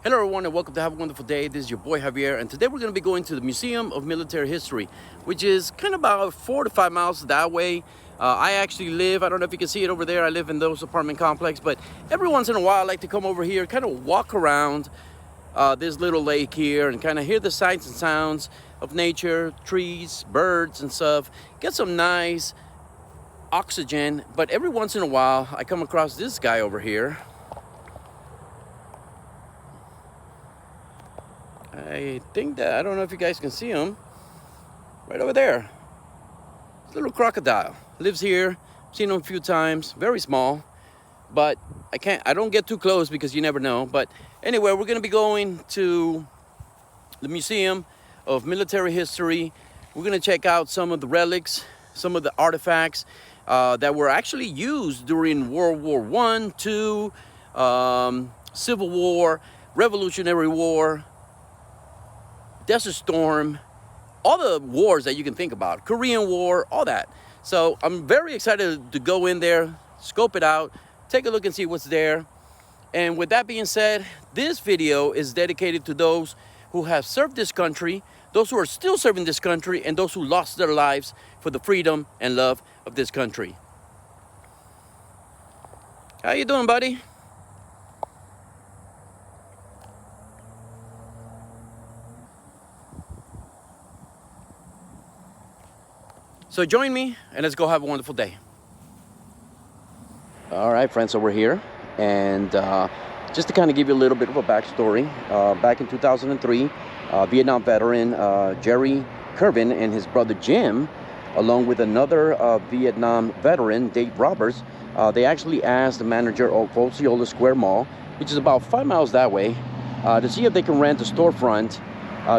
Hello everyone and welcome to Have a Wonderful Day. This is your boy Javier, and today we're going to be going to the Museum of Military History, which is kind of about 4 to 5 miles that way. I actually live, I don't know if you can see it over there, I live in those apartment complex, but every once in a while I like to come over here, kind of walk around this little lake here and kind of hear the sights and sounds of nature, trees, birds and stuff, get some nice oxygen. But every once in a while I come across this guy over here. I think that, I don't know if you guys can see him, right over there. This little crocodile, lives here, seen him a few times, very small, but I don't get too close because you never know. But anyway, we're gonna be going to the Museum of Military History. We're gonna check out some of the relics, some of the artifacts that were actually used during World War I, II, Civil War, Revolutionary War, Desert Storm, all the wars that you can think about, Korean War, all that. So I'm very excited to go in there, scope it out, take a look and see what's there. And with that being said, this video is dedicated to those who have served this country, those who are still serving this country, and those who lost their lives for the freedom and love of this country. How you doing, buddy? So join me and let's go have a wonderful day. All right, friends, so we're here. And just to kind of give you a little bit of a backstory, back in 2003, Vietnam veteran Jerry Kervin and his brother Jim, along with another Vietnam veteran, Dave Roberts, they actually asked the manager of Osceola Square Mall, which is about 5 miles that way, to see if they can rent a storefront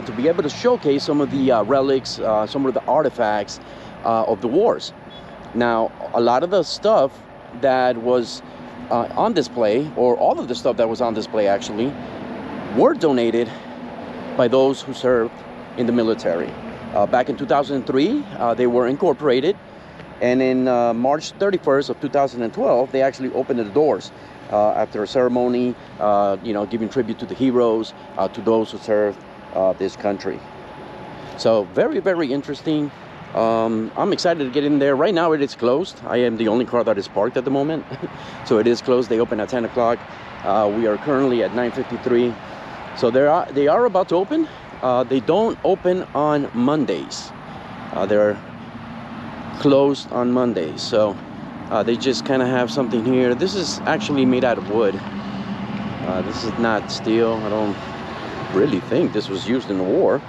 to be able to showcase some of the relics, some of the artifacts of the wars. Now, a lot of the stuff that was on display, or all of the stuff that was on display actually, were donated by those who served in the military. Back in 2003, they were incorporated, and in March 31st of 2012, they actually opened the doors after a ceremony, giving tribute to the heroes, to those who served this country. So very, very interesting. I'm excited to get in there. Right now it is closed. I am the only car that is parked at the moment. So it is closed. They open at 10 o'clock. We are currently at 9:53. So they are about to open. They don't open on Mondays. They're closed on Mondays. So they just kind of have something here. This is actually made out of wood. This is not steel. I don't really think this was used in the war.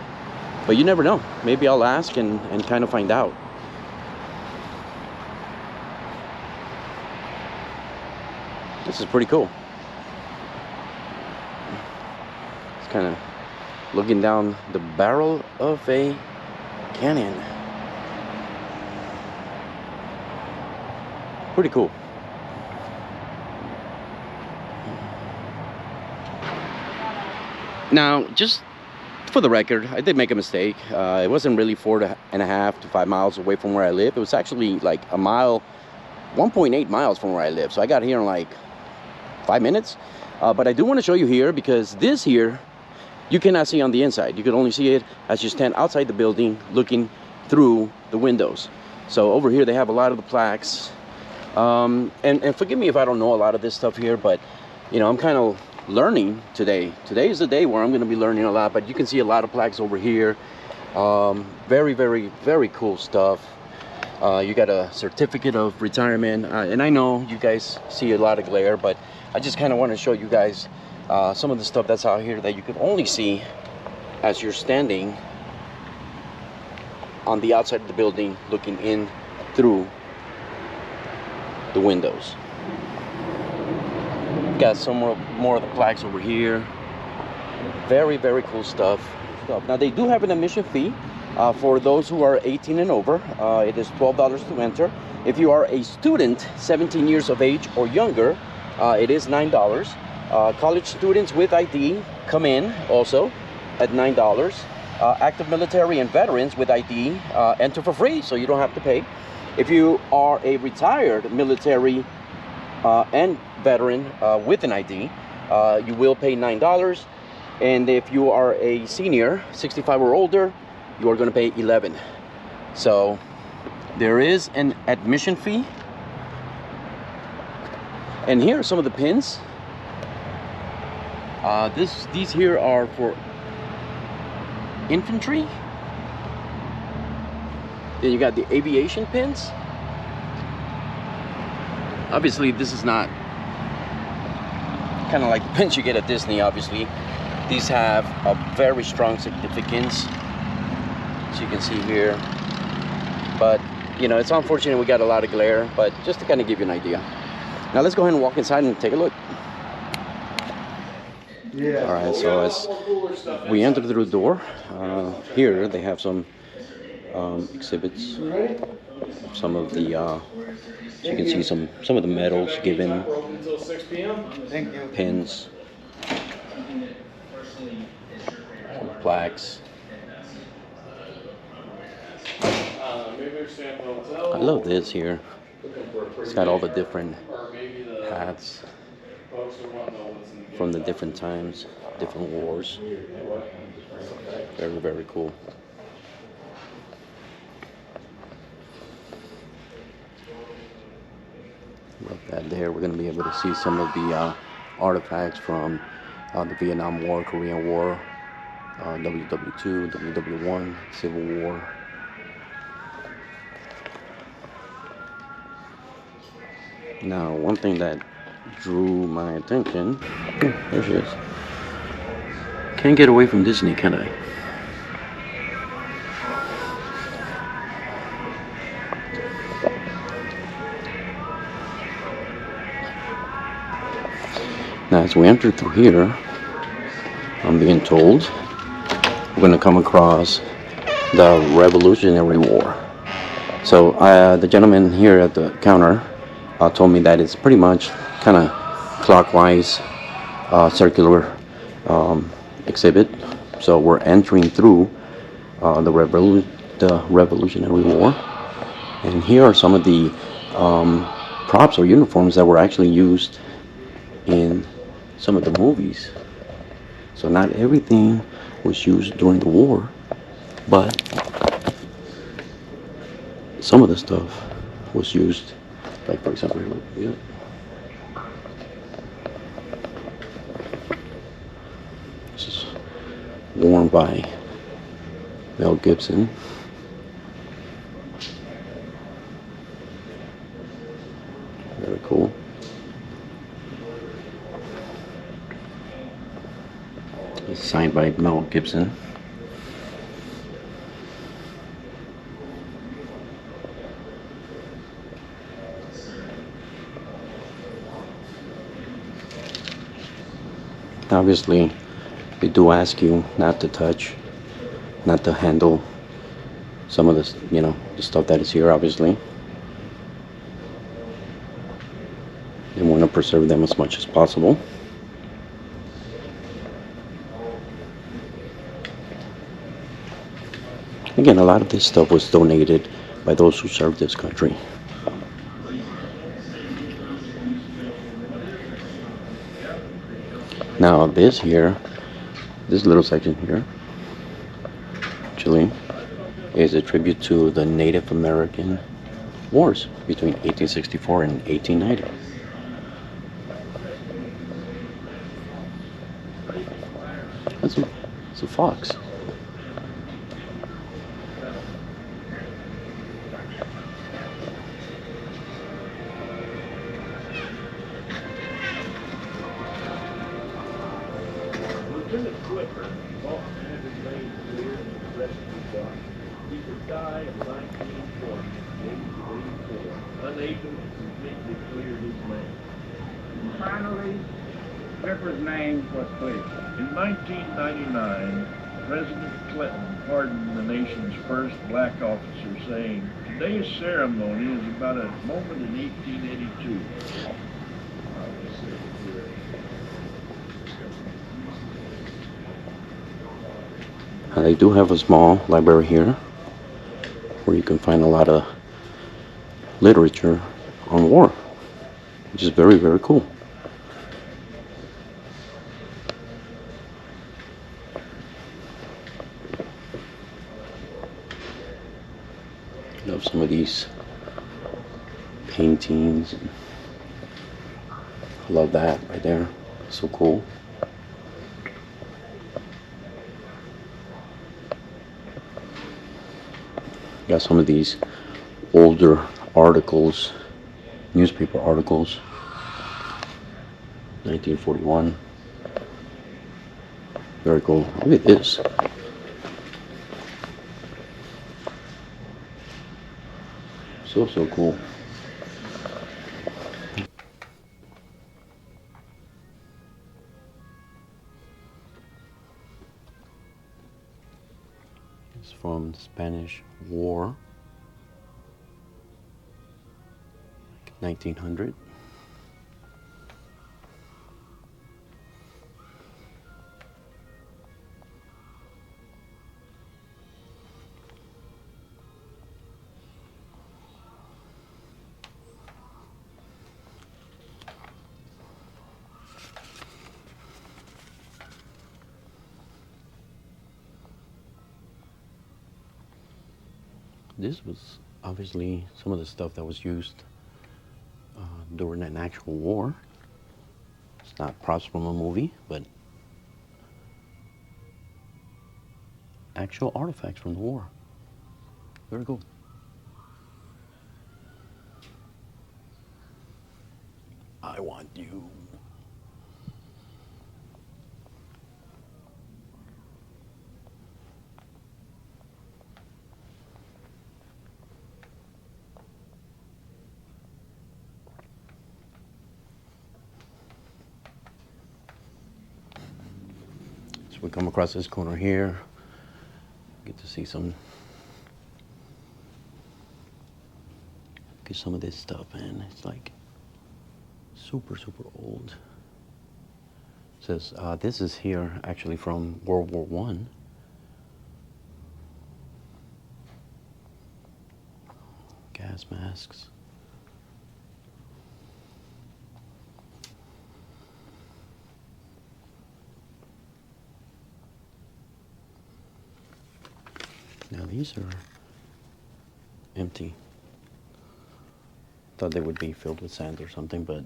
But you never know. Maybe I'll ask and kind of find out. This is pretty cool. It's kind of looking down the barrel of a cannon. Pretty cool. Now, just for the record, I did make a mistake. It wasn't really 4.5 to 5 miles away from where I live. It was actually like a mile, 1.8 miles from where I live. So I got here in like 5 minutes. But I do want to show you here, because this here, you cannot see on the inside. You can only see it as you stand outside the building looking through the windows. So over here, they have a lot of the plaques. And forgive me if I don't know a lot of this stuff here, but I'm kind of learning today. Today is the day where I'm going to be learning a lot, but you can see a lot of plaques over here. Very, very, very cool stuff. You got a certificate of retirement, and I know you guys see a lot of glare, but I just kind of want to show you guys some of the stuff that's out here that you can only see as you're standing on the outside of the building looking in through the windows. Got some more of the plaques over here. Very, very cool stuff. Now they do have an admission fee for those who are 18 and over. It is $12 to enter. If you are a student 17 years of age or younger, it is $9. College students with ID come in also at $9. Active military and veterans with ID enter for free, so you don't have to pay. If you are a retired military and veteran with an ID, you will pay $9. And if you are a senior, 65 or older, you are going to pay $11. So there is an admission fee. And here are some of the pins. These here are for infantry. Then you got the aviation pins. Obviously, this is not kind of like the pins you get at Disney, obviously. These have a very strong significance, as you can see here. But, you know, it's unfortunate we got a lot of glare, but just to kind of give you an idea. Now let's go ahead and walk inside and take a look. All right, so as we enter through the door, here they have some exhibits. Some of the, as you can see, some of the medals given, pins, some plaques. I love this here. It's got all the different hats from the different times, different wars. Very, very cool. Love that there. We're going to be able to see some of the artifacts from the Vietnam War, Korean War, WW2, WW1, Civil War. Now, one thing that drew my attention, there she is. Can't get away from Disney, can I? Now, as we enter through here, I'm being told we're going to come across the Revolutionary War. So, the gentleman here at the counter told me that it's pretty much kind of clockwise, circular exhibit. So we're entering through the Revolutionary War, and here are some of the props or uniforms that were actually used in some of the movies. So not everything was used during the war, but some of the stuff was used. Like, for example, here, look, yeah. This is worn by Mel Gibson. Very cool. It's signed by Mel Gibson. Obviously, they do ask you not to touch, not to handle some of this, you know, the stuff that is here, obviously. They want to preserve them as much as possible. Again, a lot of this stuff was donated by those who served this country. Now this here, this little section here, actually is a tribute to the Native American wars between 1864 and 1890. It's a fox. He would die in 1940, unable to completely clear his name. Finally, Clifford's name was cleared. In 1999, President Clinton pardoned the nation's first black officer, saying, "Today's ceremony is about a moment in 1882. They do have a small library here where you can find a lot of literature on war, which is very, very cool. Love some of these paintings. Love that right there. So cool. Got some of these older articles, newspaper articles, 1941. Very cool. Look at this. So cool. It's from the Spanish War, 1900. This was obviously some of the stuff that was used during an actual war. It's not props from a movie, but actual artifacts from the war. Very cool. I want you. So we come across this corner here. Get to see some of this stuff, man. It's like super old. It says this is here actually from World War One. Gas masks. Now these are empty. Thought they would be filled with sand or something, but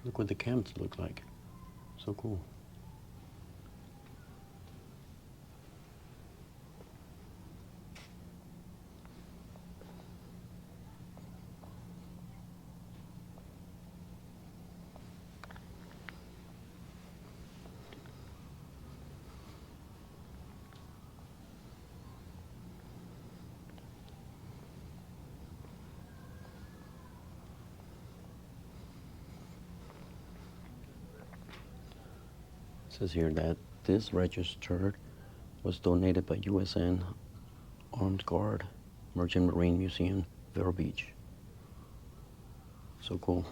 look what the cans look like. So cool. It says here that this register was donated by USN Armed Guard, Merchant Marine Museum, Vero Beach. So cool.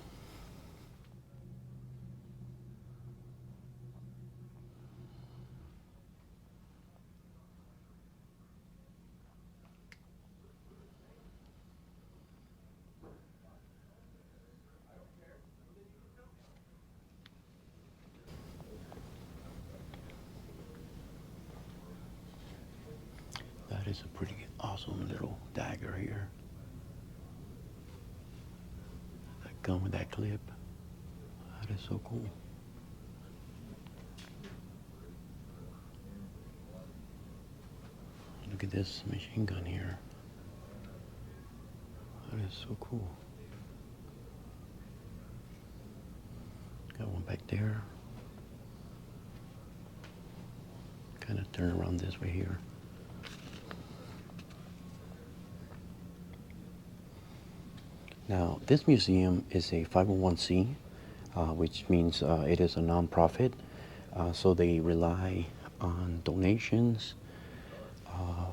That is a pretty awesome little dagger here. That gun with that clip. That is so cool. Look at this machine gun here. That is so cool. Got one back there. Kind of turn around this way here. Now, this museum is a 501c, which means it is a nonprofit. So they rely on donations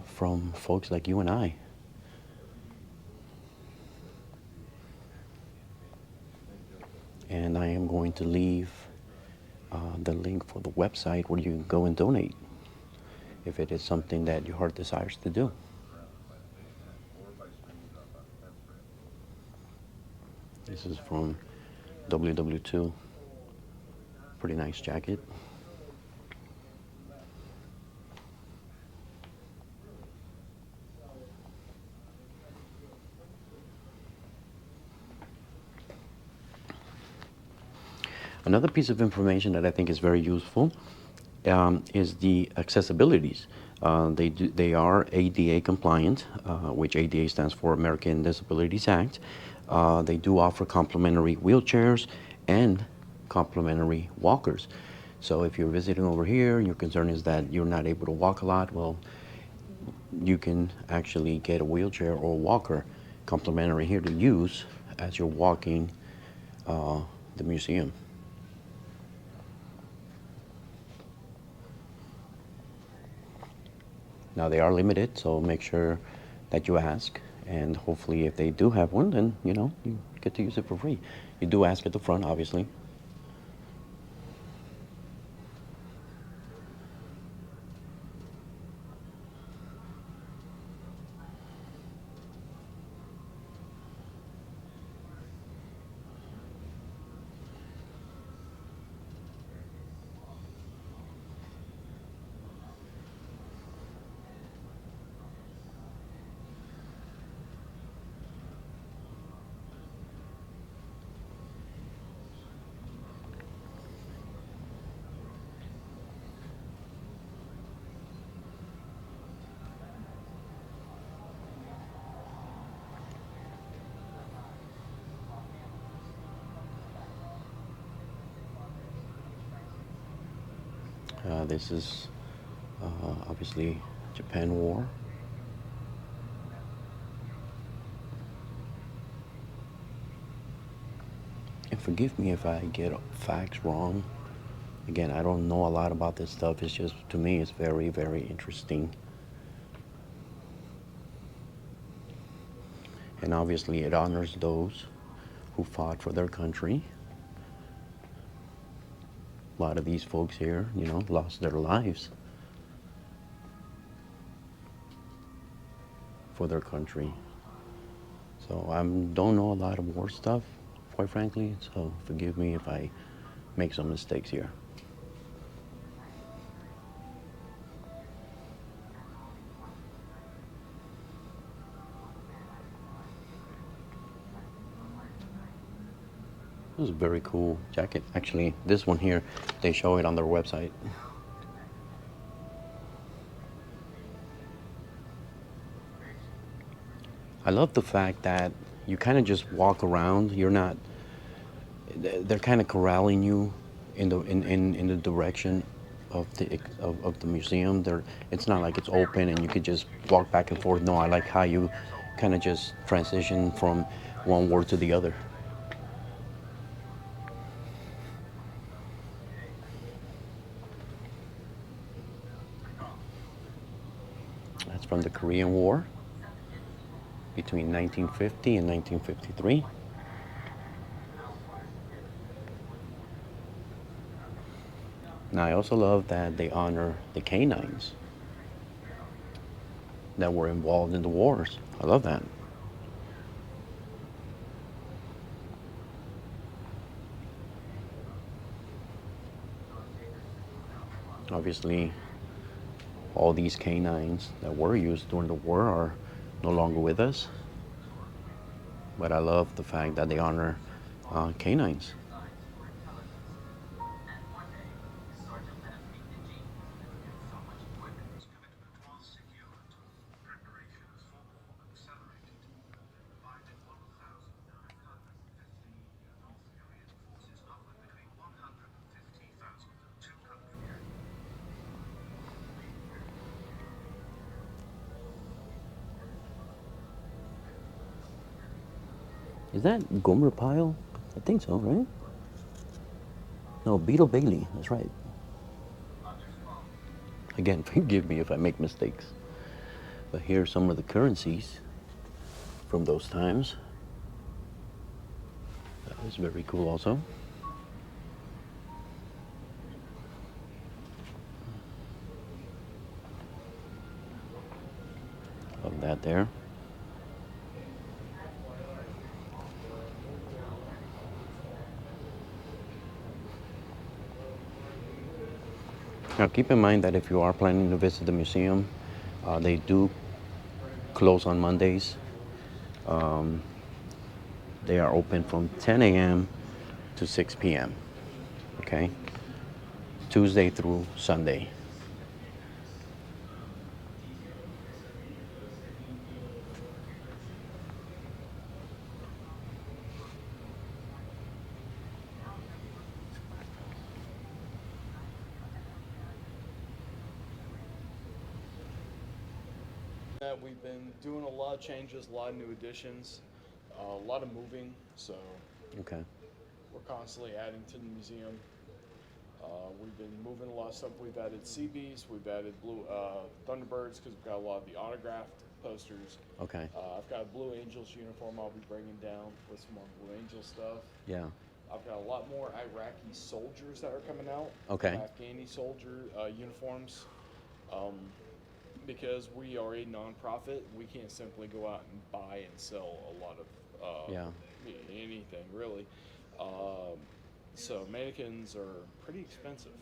from folks like you and I. And I am going to leave the link for the website where you can go and donate if it is something that your heart desires to do. This is from WW2. Pretty nice jacket. Another piece of information that I think is very useful is the accessibilities. They are ADA compliant, which ADA stands for American Disabilities Act. They do offer complimentary wheelchairs and complimentary walkers. So if you're visiting over here and your concern is that you're not able to walk a lot, well, you can actually get a wheelchair or a walker complimentary here to use as you're walking the museum. Now they are limited, so make sure that you ask, and hopefully if they do have one, then you get to use it for free. You do ask at the front, obviously. This is obviously Japan War. And forgive me if I get facts wrong. Again, I don't know a lot about this stuff. It's just, to me, it's very, very interesting. And obviously it honors those who fought for their country. A lot of these folks here, lost their lives for their country. So I don't know a lot of war stuff, quite frankly, so forgive me if I make some mistakes here. This is a very cool jacket. Actually, this one here, they show it on their website. I love the fact that you kind of just walk around. They're kind of corralling you in the direction of the museum. It's not like it's open and you could just walk back and forth. No, I like how you kind of just transition from one word to the other. That's from the Korean War between 1950 and 1953. Now I also love that they honor the canines that were involved in the wars. I love that. Obviously, all these canines that were used during the war are no longer with us. But I love the fact that they honor canines. Is that Gomer Pyle? I think so, right? No, Beetle Bailey. That's right. Again, forgive me if I make mistakes. But here are some of the currencies from those times. That was very cool also. Love that there. Now keep in mind that if you are planning to visit the museum, they do close on Mondays. They are open from 10 a.m. to 6 p.m. Okay. Tuesday through Sunday. That we've been doing a lot of changes, a lot of new additions, a lot of moving. So Okay. we're constantly adding to the museum. We've been moving a lot of stuff. We've added CBs, we've added blue Thunderbirds because we've got a lot of the autographed posters. Okay. I've got a Blue Angels uniform I'll be bringing down with some more Blue Angel stuff. Yeah. I've got a lot more Iraqi soldiers that are coming out. Okay. Afghani soldier uniforms. Because we are a nonprofit, we can't simply go out and buy and sell a lot of Yeah. anything really. So mannequins are pretty expensive.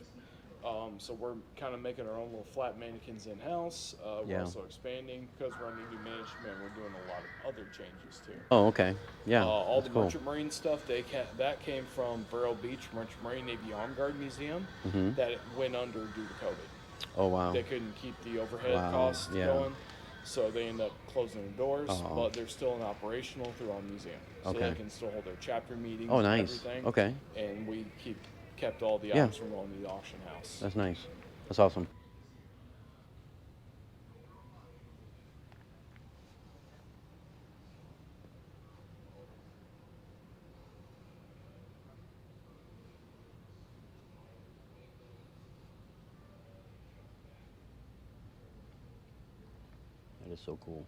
So we're kind of making our own little flat mannequins in house. We're Yeah. also expanding because we're under new management. We're doing a lot of other changes too. Oh, okay. Yeah. All That's the cool. Merchant Marine stuff that came from Vero Beach Merchant Marine Navy Armed Guard Museum Mhm. that went under due to COVID. Oh, wow. They couldn't keep the overhead Wow, costs yeah. going, so they end up closing their doors. Oh. But they're still in operational through our museum, so Okay. they can still hold their chapter meetings. Oh, and nice. everything. Okay. And we kept all the Yeah. items from going to the auction house. That's nice. That's awesome. That is so cool.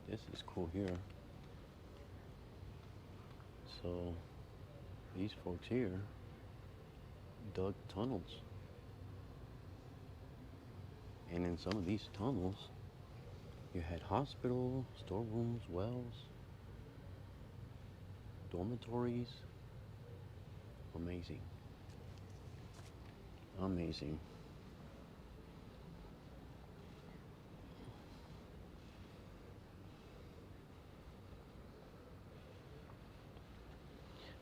This is cool here. So these folks here dug tunnels. And in some of these tunnels, you had hospital, storerooms, wells, dormitories. Amazing. Amazing.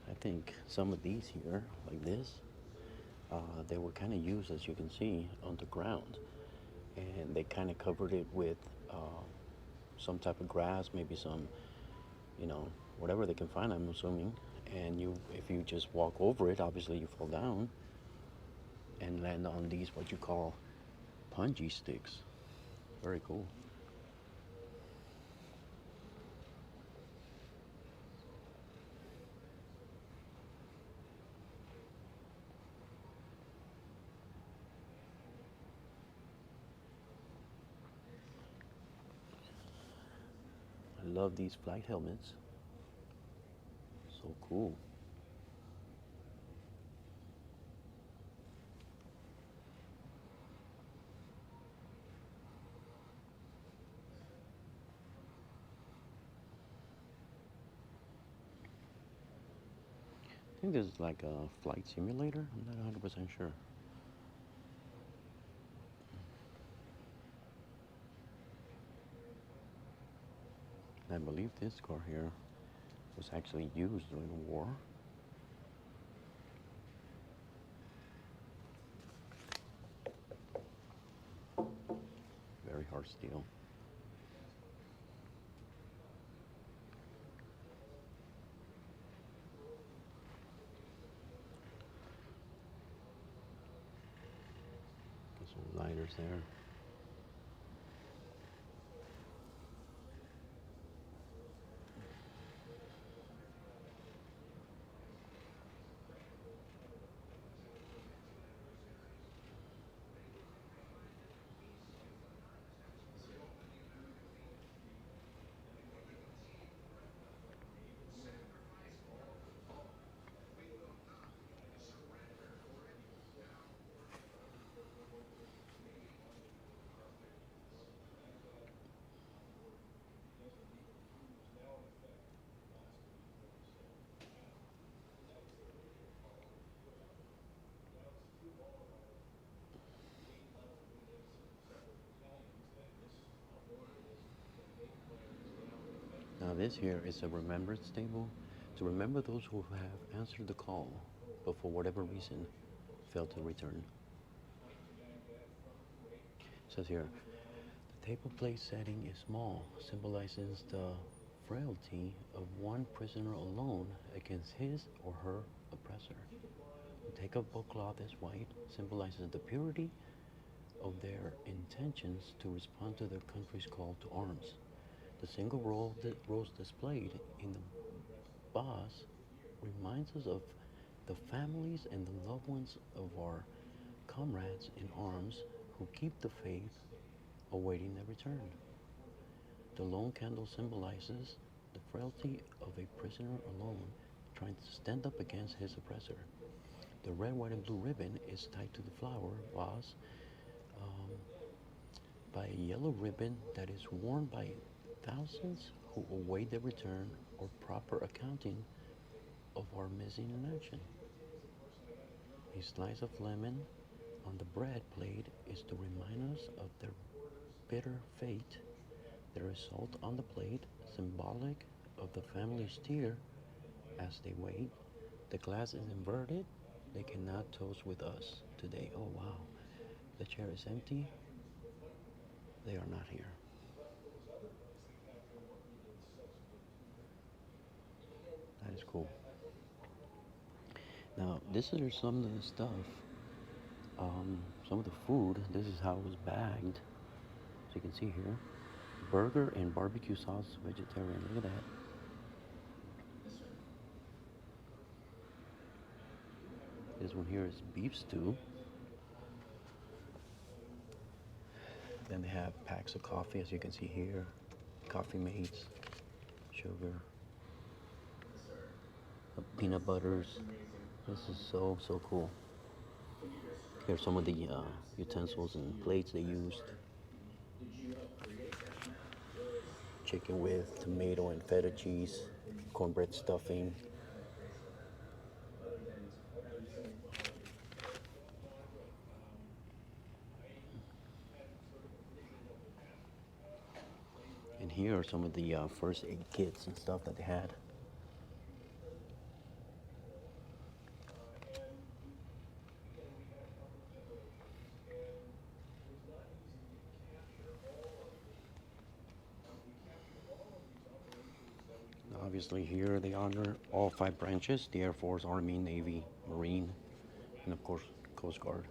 I think some of these here, like this, they were kind of used, as you can see, underground. And they kind of covered it with some type of grass, maybe some, whatever they can find, I'm assuming. And if you just walk over it, obviously you fall down and land on these, what you call punji sticks. Very cool. I love these flight helmets. So cool. I think this is like a flight simulator. I'm not 100% sure. I believe this car here was actually used during the war. Very hard steel. Got some lighters there. Now this here is a remembrance table to remember those who have answered the call, but for whatever reason failed to return. It says here, the table place setting is small, symbolizes the frailty of one prisoner alone against his or her oppressor. The take-up cloth is white, symbolizes the purity of their intentions to respond to their country's call to arms. The single rose displayed in the vase reminds us of the families and the loved ones of our comrades in arms who keep the faith awaiting their return. The lone candle symbolizes the frailty of a prisoner alone trying to stand up against his oppressor. The red, white, and blue ribbon is tied to the flower vase by a yellow ribbon that is worn by thousands who await their return or proper accounting of our missing in action. A slice of lemon on the bread plate is to remind us of their bitter fate. There is salt on the plate, symbolic of the family's tear as they wait. The glass is inverted. They cannot toast with us today. Oh wow. The chair is empty. They are not here. That is cool. Now, this is some of the stuff, some of the food. This is how it was bagged. So you can see here, burger and barbecue sauce, vegetarian. Look at that. This one here is beef stew. Then they have packs of coffee, as you can see here. Coffee mates, sugar, peanut butters. This is so cool. Here's some of the utensils and plates they used. Chicken with tomato and feta cheese, cornbread stuffing. And here are some of the first aid kits and stuff that they had. Obviously here they honor all 5 branches, the Air Force, Army, Navy, Marine, and of course Coast Guard.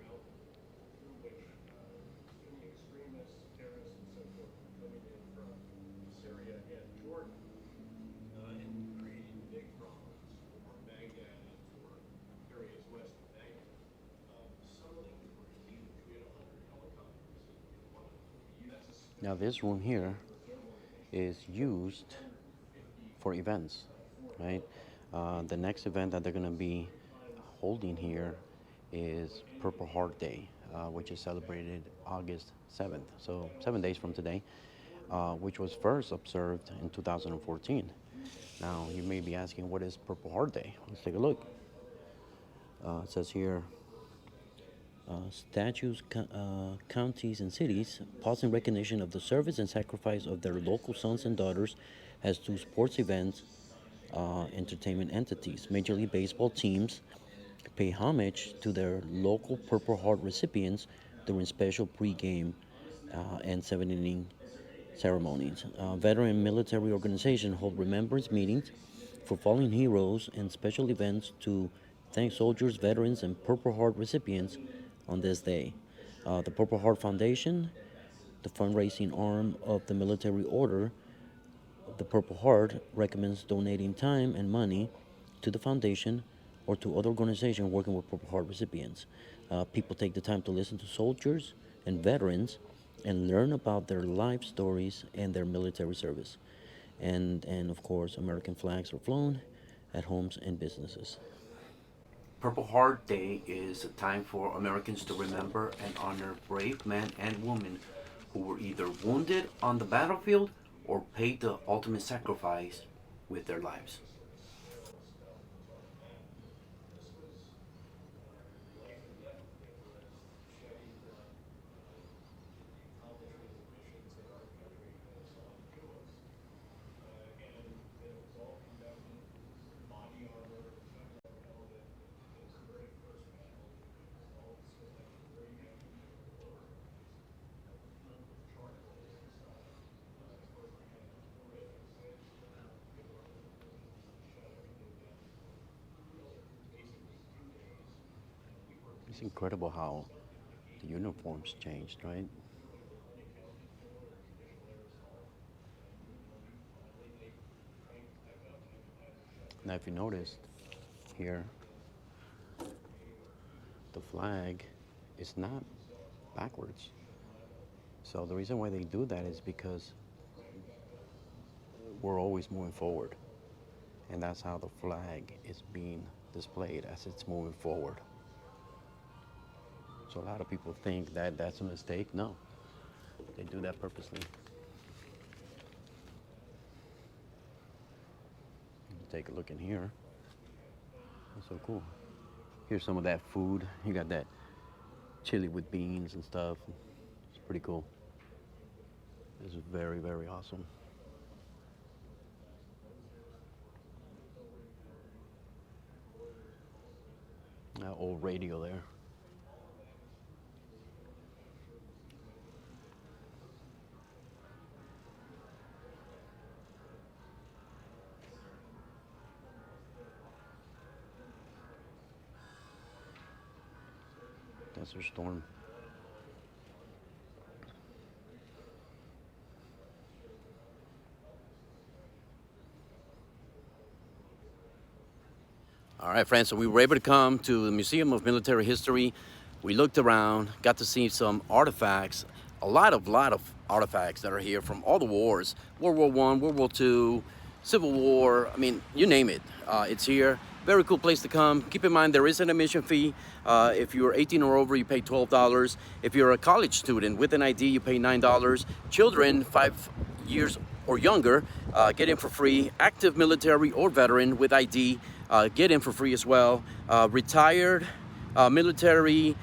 Now this room here is used for events, right? The next event that they're going to be holding here is Purple Heart Day, which is celebrated August 7th, so 7 days from today, which was first observed in 2014. Now, you may be asking, what is Purple Heart Day? Let's take a look. It says here, statues, counties, and cities pause in recognition of the service and sacrifice of their local sons and daughters, as do sports events, entertainment entities. Major League Baseball teams pay homage to their local Purple Heart recipients during special pregame and 7th-inning ceremonies. Veteran military organizations hold remembrance meetings for fallen heroes and special events to thank soldiers, veterans, and Purple Heart recipients on this day. The Purple Heart Foundation, the fundraising arm of the military order, the Purple Heart, recommends donating time and money to the foundation or to other organizations working with Purple Heart recipients. People take the time to listen to soldiers and veterans and learn about their life stories and their military service. And of course, American flags are flown at homes and businesses. Purple Heart Day is a time for Americans to remember and honor brave men and women who were either wounded on the battlefield or paid the ultimate sacrifice with their lives. It's incredible how the uniforms changed, right? Now, if you noticed here, the flag is not backwards. So the reason why they do that is because we're always moving forward. And that's how the flag is being displayed, as it's moving forward. So a lot of people think that that's a mistake. No, they do that purposely. Take a look in here. That's so cool. Here's some of that food. You got that chili with beans and stuff. It's pretty cool. It's very, very awesome. That old radio there. Desert Storm. All right, friends, so we were able to come to the Museum of Military History. We looked around, got to see some artifacts, a lot of artifacts that are here from all the wars, World War I, World War II, Civil War, I mean, you name it, it's here. Very cool place to come. Keep in mind, there is an admission fee. If you're 18 or over, you pay $12. If you're a college student with an ID, you pay $9. Children 5 years or younger get in for free. Active military or veteran with ID get in for free as well. Retired military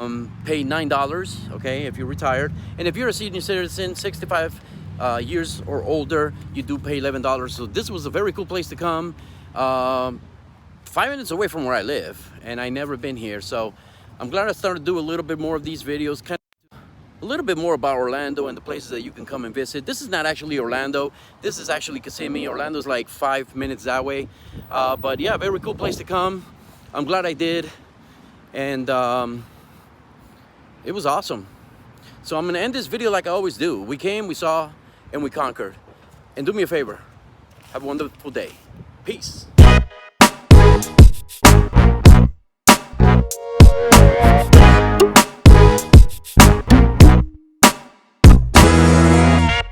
pay $9, okay, if you're retired. And if you're a senior citizen, 65 years or older, you do pay $11. So this was a very cool place to come. 5 minutes away from where I live, and I never been here, so I'm glad I started to do a little bit more of these videos, kind of a little bit more about Orlando and the places that you can come and visit. This is not actually Orlando. This is actually Kissimmee. Orlando's like 5 minutes that way, but yeah, very cool place to come. I'm glad I did, and it was awesome. So I'm gonna end this video like I always do. We came, we saw, and we conquered. And do me a favor, have a wonderful day. Peace.